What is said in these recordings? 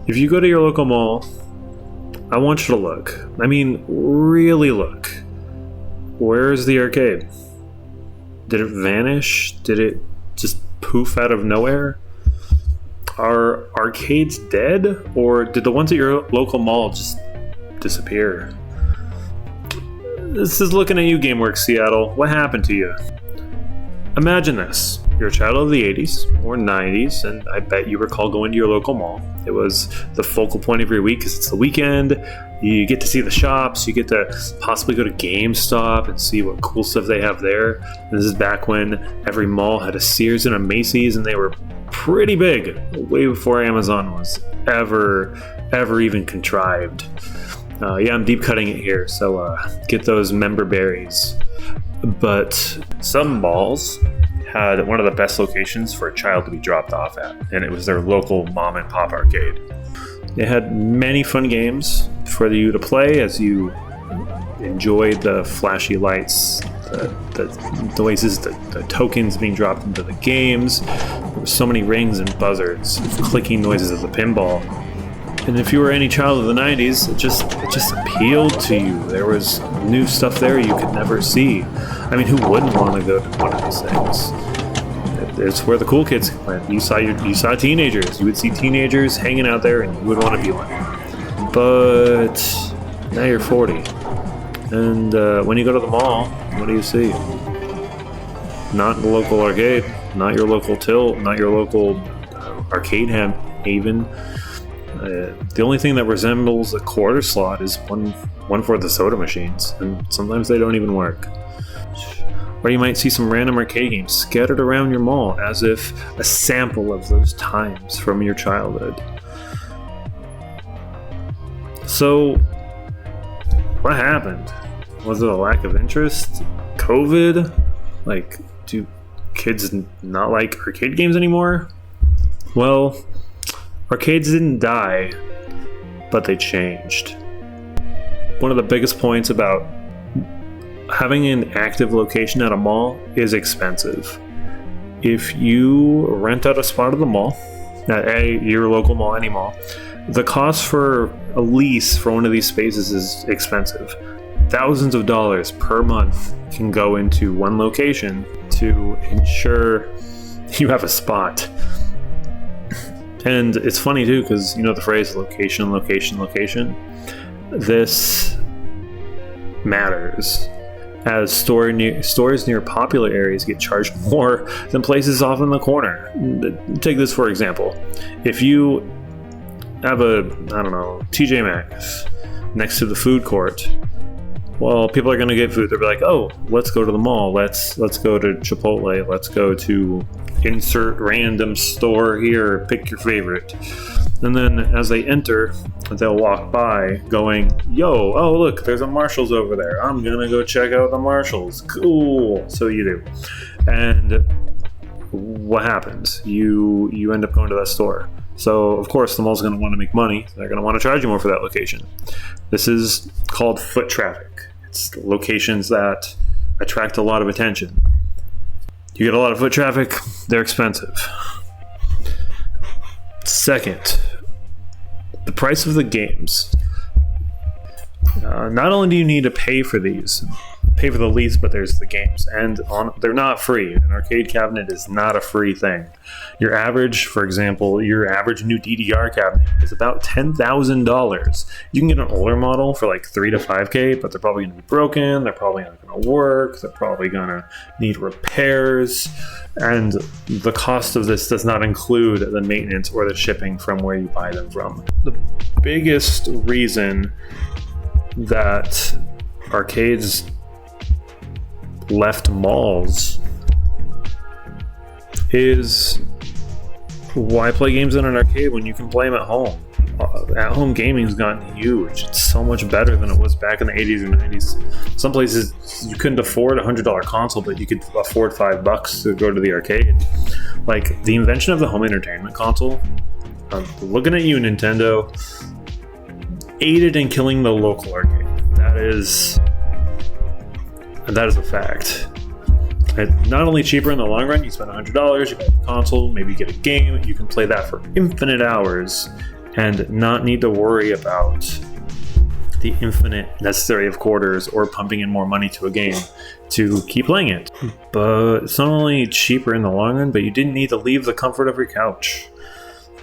If you go to your local mall, I want you to look. I mean, really look. Where is the arcade? Did it vanish? Did it just poof out of nowhere? Are arcades dead? Or did the ones at your local mall just disappear? This is looking at you, GameWorks Seattle. What happened to you? Imagine this. You're a child of the 80s or 90s, and I bet you recall going to your local mall. It was the focal point of your week because it's the weekend. You get to see the shops. You get to possibly go to GameStop and see what cool stuff they have there. And this is back when every mall had a Sears and a Macy's, and they were pretty big, way before Amazon was ever even contrived. I'm deep cutting it here, so get those member berries. But some malls had one of the best locations for a child to be dropped off at, and it was their local mom and pop arcade. They had many fun games for you to play as you enjoyed the flashy lights, the noises, the tokens being dropped into the games. There were so many rings and buzzards, clicking noises of the pinball. And if you were any child of the 90s, it just appealed to you. There was new stuff there you could never see. I mean, who wouldn't want to go to one of these things? It's where the cool kids went. You saw teenagers. You would see teenagers hanging out there, and you would want to be one. But now you're 40, and when you go to the mall, what do you see? Not the local arcade, not your local till, not your local arcade haven. The only thing that resembles a quarter slot is one for the soda machines, and sometimes they don't even work. Or you might see some random arcade games scattered around your mall as if a sample of those times from your childhood. So, what happened? Was it a lack of interest? COVID? Like, do kids not like arcade games anymore? Well, arcades didn't die, but they changed. One of the biggest points about having an active location at a mall is expensive. If you rent out a spot at the mall, at your local mall, any mall, the cost for a lease for one of these spaces is expensive. Thousands of dollars per month can go into one location to ensure you have a spot. And it's funny too, because you know the phrase location, location, location. This matters, as stores near popular areas get charged more than places off in the corner. Take this for example. If you have TJ Maxx next to the food court, well, people are going to get food. They'll be like, oh, let's go to the mall. Let's go to Chipotle. Let's go to insert random store here. Pick your favorite. And then as they enter, they'll walk by going, oh, look, there's a Marshall's over there. I'm going to go check out the Marshall's. Cool. So you do. And what happens? You end up going to that store. So, of course, the mall's going to want to make money. They're going to want to charge you more for that location. This is called foot traffic. It's locations that attract a lot of attention. You get a lot of foot traffic, they're expensive. Second, the price of the games. Not only do you need to pay for the lease, but there's the games, and they're not free. An arcade cabinet is not a free thing. Your average new DDR cabinet is about $10,000. You can get an older model for like $3,000 to $5,000, but they're probably going to be broken. They're probably not going to work. They're probably going to need repairs, and the cost of this does not include the maintenance or the shipping from where you buy them from. The biggest reason that arcades left malls is, why play games in an arcade when you can play them at home? At-home gaming's gotten huge. It's so much better than it was back in the 80s and 90s. Some places you couldn't afford a $100 console, but you could afford $5 to go to the arcade. Like, the invention of the home entertainment console, looking at you, Nintendo, aided in killing the local arcade. That is a fact. It's not only cheaper in the long run, you spend $100, you buy a console, maybe you get a game, you can play that for infinite hours, and not need to worry about the infinite necessary of quarters or pumping in more money to a game to keep playing it. But it's not only cheaper in the long run, but you didn't need to leave the comfort of your couch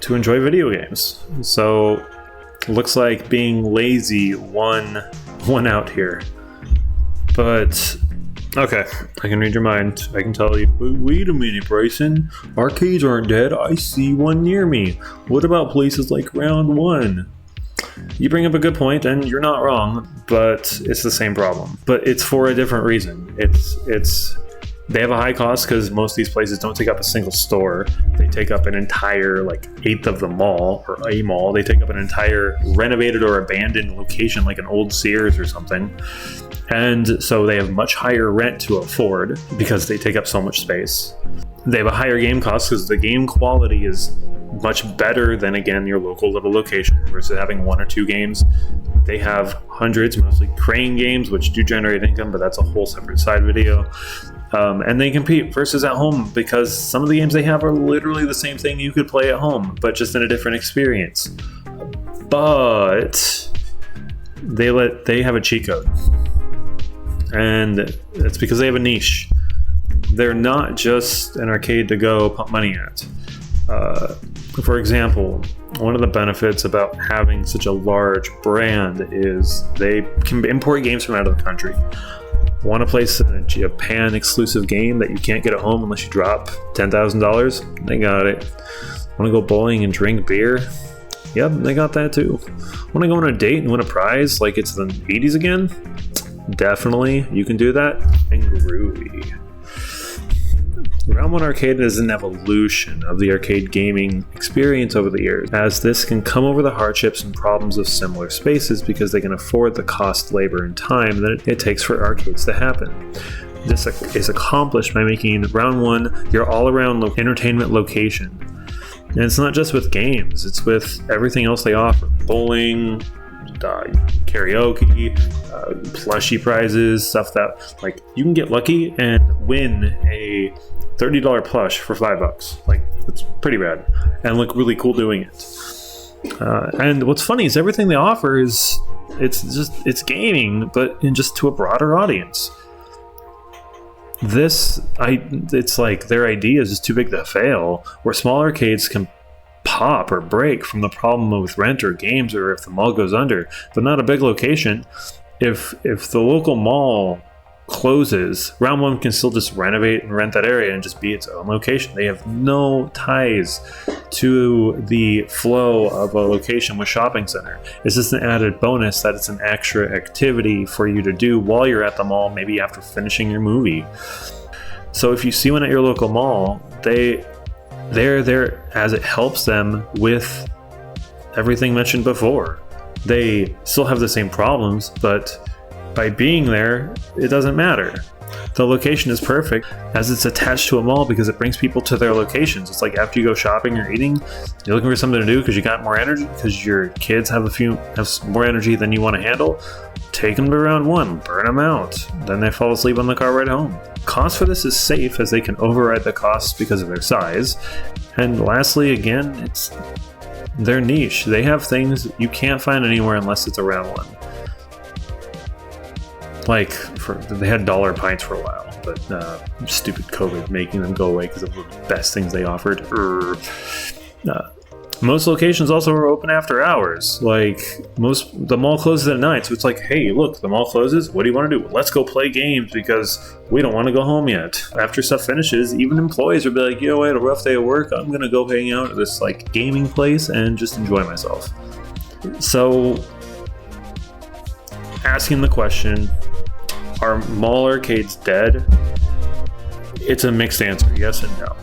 to enjoy video games. So it looks like being lazy won out here. But okay, I can read your mind. I can tell you, wait a minute, Bryson. Arcades aren't dead. I see one near me. What about places like Round 1? You bring up a good point, and you're not wrong, but it's the same problem. But it's for a different reason. They have a high cost because most of these places don't take up a single store. They take up an entire eighth of the mall, or a mall. They take up an entire renovated or abandoned location like an old Sears or something. And so they have much higher rent to afford because they take up so much space. They have a higher game cost because the game quality is much better than, again, your local little location versus having one or two games. They have hundreds, mostly crane games, which do generate income, but that's a whole separate side video. And they compete versus at home because some of the games they have are literally the same thing you could play at home, but just in a different experience. But they have a cheat code, and it's because they have a niche. They're not just an arcade to go pump money at. For example, one of the benefits about having such a large brand is they can import games from out of the country. Want to play a Japan exclusive game that you can't get at home unless you drop $10,000? They got it. Want to go bowling and drink beer? Yep, they got that too. Want to go on a date and win a prize like it's the 80s again? Definitely, you can do that. And groovy. Round 1 Arcade is an evolution of the arcade gaming experience over the years, as this can come over the hardships and problems of similar spaces because they can afford the cost, labor, and time that it takes for arcades to happen. This is accomplished by making Round 1 your all-around entertainment location. And it's not just with games, it's with everything else they offer. Bowling, karaoke, plushie prizes, stuff that you can get lucky and win a $30 plush for $5. It's pretty rad and look really cool doing it. And what's funny is everything they offer it's gaming, but just to a broader audience. It's like their idea is just too big to fail, where small arcades can pop or break from the problem with rent or games or if the mall goes under, but not a big location. If the local mall closes, Round 1 can still just renovate and rent that area and just be its own location. They have no ties to the flow of a location with shopping center. It's just an added bonus that it's an extra activity for you to do while you're at the mall, maybe after finishing your movie. So if you see one at your local mall, they're there as it helps them with everything mentioned before. They still have the same problems, but by being there, it doesn't matter. The location is perfect as it's attached to a mall because it brings people to their locations. It's like after you go shopping or eating, you're looking for something to do because you got more energy, because your kids have more energy than you want to handle. Take them to Round 1, burn them out. Then they fall asleep on the car ride home. Cost for this is safe as they can override the costs because of their size. And lastly, again, it's their niche. They have things you can't find anywhere unless it's a Round 1. They had dollar pints for a while, but stupid COVID making them go away because of the best things they offered. Most locations also are open after hours. The mall closes at night, so it's like, hey, look, the mall closes. What do you want to do? Let's go play games because we don't want to go home yet. After stuff finishes, even employees will be like, I had a rough day at work. I'm gonna go hang out at this gaming place and just enjoy myself. So, asking the question, are mall arcades dead? It's a mixed answer, yes and no.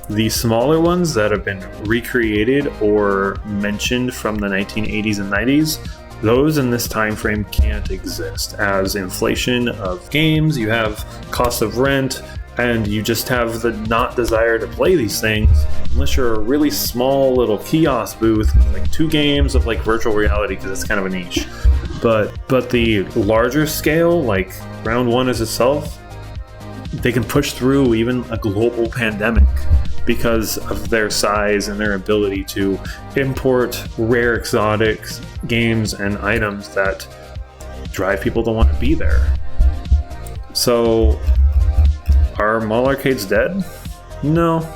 The smaller ones that have been recreated or mentioned from the 1980s and 90s, those in this time frame can't exist, as inflation of games, you have cost of rent, and you just have the not desire to play these things unless you're a really small little kiosk booth, 2 games of virtual reality, because it's kind of a niche. But the larger scale, Round 1 as itself, they can push through even a global pandemic because of their size and their ability to import rare exotic games and items that drive people to want to be there. So, are mall arcades dead? No,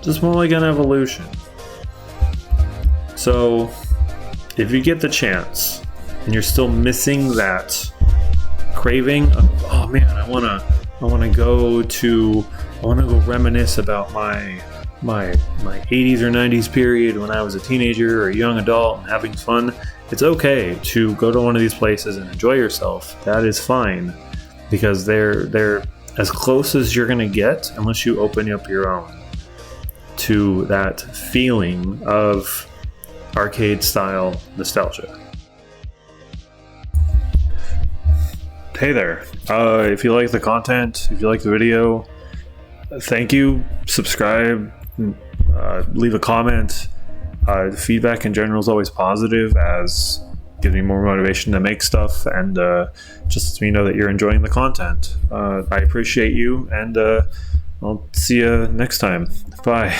just more like an evolution. So, if you get the chance and you're still missing that craving of, oh man, I wanna go reminisce about my 80s or 90s period when I was a teenager or a young adult and having fun. It's okay to go to one of these places and enjoy yourself. That is fine, because they're as close as you're gonna get unless you open up your own to that feeling of arcade style nostalgia. Hey there. If you like the content, if you like the video, thank you. Subscribe, leave a comment. The feedback in general is always positive, as it gives me more motivation to make stuff, and just lets me know that you're enjoying the content. I appreciate you, and I'll see you next time. Bye.